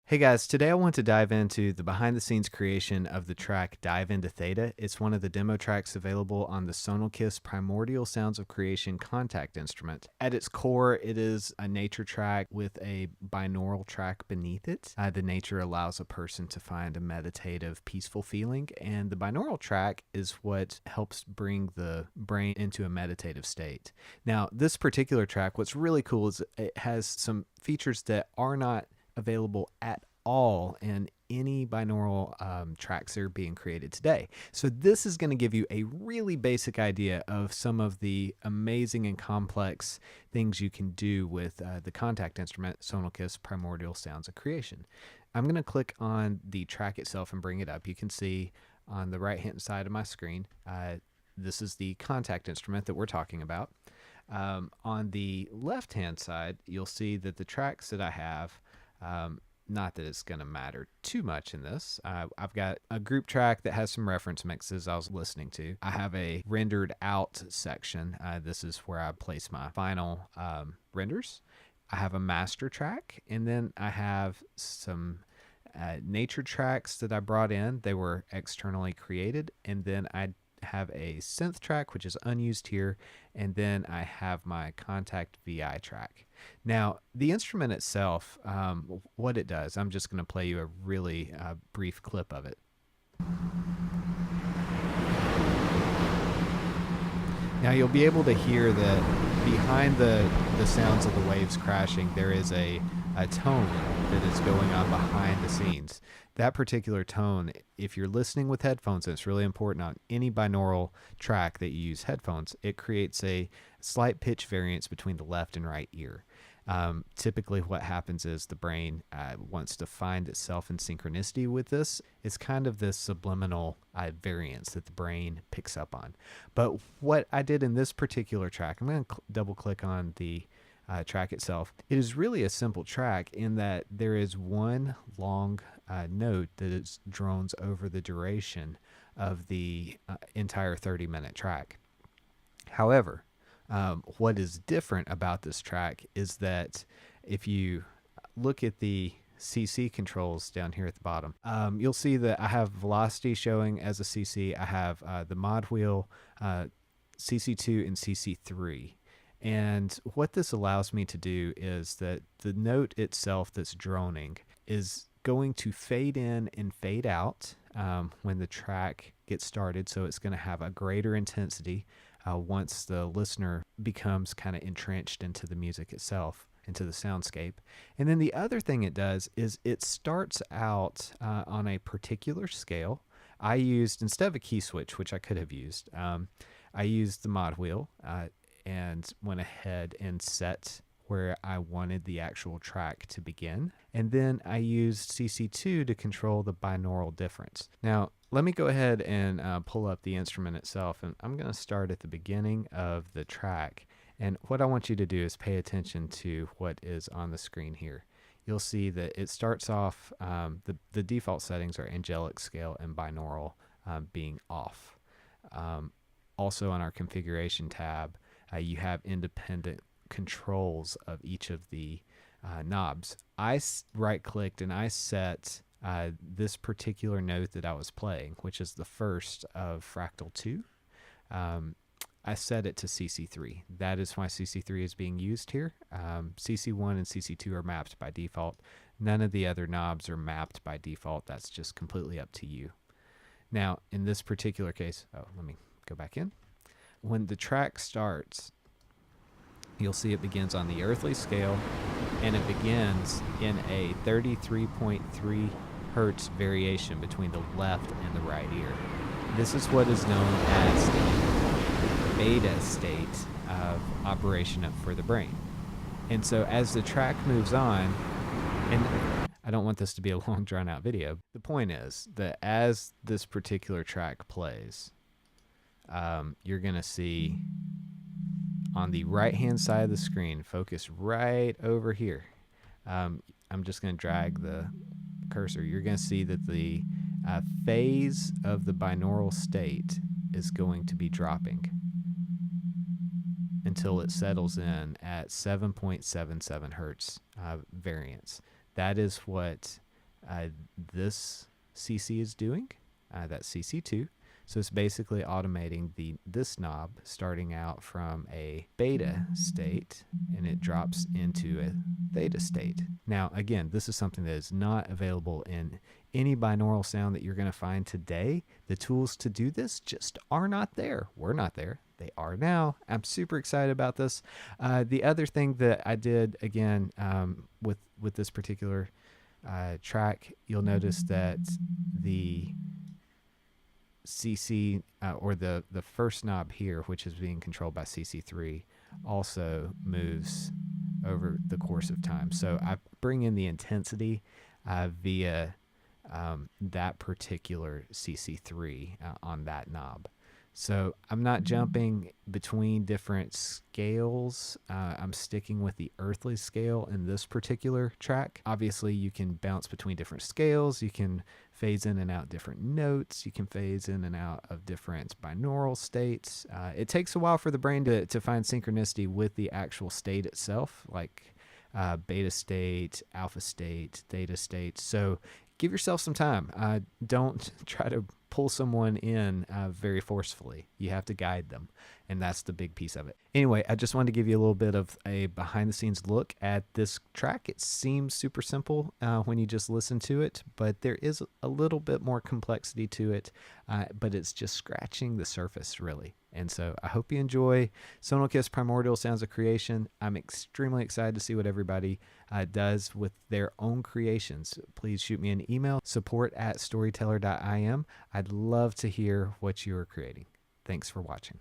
Hey guys, today I want to dive into the behind the scenes creation of the track Dive Into Theta. It's one of the demo tracks available on the Sonalkiss Primordial Sounds of Creation contact instrument. At its core, it is a nature track with a binaural track beneath it. The nature allows a person to find a meditative, peaceful feeling, and the binaural track is what helps bring the brain into a meditative state. Now, this particular track, what's really cool is it has some features that are not available at all in any binaural tracks that are being created today. So this is going to give you a really basic idea of some of the amazing and complex things you can do with the contact instrument Sonalkiss Primordial Sounds of Creation. I'm going to click on the track itself and bring it up. You can see on the right hand side of my screen, this is the contact instrument that we're talking about. On the left hand side, you'll see that the tracks that I have, not that it's going to matter too much in this. I've got a group track that has some reference mixes I was listening to. I have a rendered out section. This is where I place my final renders. I have a master track, and then I have some nature tracks that I brought in. They were externally created, and then I have a synth track, which is unused here, and then I have my contact VI track. Now, the instrument itself, what it does, I'm just going to play you a really brief clip of it. Now, you'll be able to hear that behind the sounds of the waves crashing, there is a tone that is going on behind the scenes. That particular tone, if you're listening with headphones, and it's really important on any binaural track that you use headphones, it creates a slight pitch variance between the left and right ear. Typically what happens is the brain wants to find itself in synchronicity with this. It's kind of this subliminal variance that the brain picks up on. But what I did in this particular track, I'm going to double click on the track itself. It is really a simple track in that there is one long note that is drones over the duration of the entire 30-minute track. However, what is different about this track is that if you look at the CC controls down here at the bottom, you'll see that I have velocity showing as a CC. I have the mod wheel, CC2 and CC3. And what this allows me to do is that the note itself that's droning is going to fade in and fade out when the track gets started. So it's going to have a greater intensity once the listener becomes kind of entrenched into the music itself, into the soundscape. And then the other thing it does is it starts out on a particular scale. I used, instead of a key switch, which I could have used, I used the mod wheel and went ahead and set where I wanted the actual track to begin. And then I used CC2 to control the binaural difference. Now, let me go ahead and pull up the instrument itself, and I'm going to start at the beginning of the track. And what I want you to do is pay attention to what is on the screen here. You'll see that it starts off, the default settings are angelic scale and binaural being off. Also on our configuration tab, you have independent controls of each of the knobs. I right-clicked and I set this particular note that I was playing, which is the first of Fractal 2. I set it to CC3. That is why CC3 is being used here. CC1 and CC2 are mapped by default. None of the other knobs are mapped by default. That's just completely up to you. Now, in this particular case, let me go back in. When the track starts, you'll see it begins on the earthly scale, and it begins in a 33.3 hertz variation between the left and the right ear. This is what is known as the beta state of operation for the brain. And so as the track moves on, and I don't want this to be a long drawn out video, the point is that as this particular track plays, you're going to see on the right hand side of the screen, focus right over here. I'm just going to drag the cursor. You're going to see that the phase of the binaural state is going to be dropping until it settles in at 7.77 hertz variance. That is what uh, this CC is doing. That's CC2. So it's basically automating this knob starting out from a beta state, and it drops into a theta state. Now, again, this is something that is not available in any binaural sound that you're going to find today. The tools to do this just are not there. We're not there. They are now. I'm super excited about this. The other thing that I did, again, with this particular track, you'll notice that the CC or the first knob here, which is being controlled by CC3, also moves over the course of time. So I bring in the intensity via that particular CC3 on that knob. So I'm not jumping between different scales. I'm sticking with the earthly scale in this particular track. Obviously, you can bounce between different scales. You can phase in and out different notes. You can phase in and out of different binaural states. It takes a while for the brain to find synchronicity with the actual state itself, like beta state, alpha state, theta state. So give yourself some time. Don't try to pull someone in very forcefully. You have to guide them, and that's the big piece of it. Anyway, I just wanted to give you a little bit of a behind-the-scenes look at this track. It seems super simple when you just listen to it, but there is a little bit more complexity to it, but it's just scratching the surface, really. And so I hope you enjoy Sonalkiss Primordial Sounds of Creation. I'm extremely excited to see what everybody does with their own creations. Please shoot me an email, support@storyteller.im. I'd love to hear what you're creating. Thanks for watching.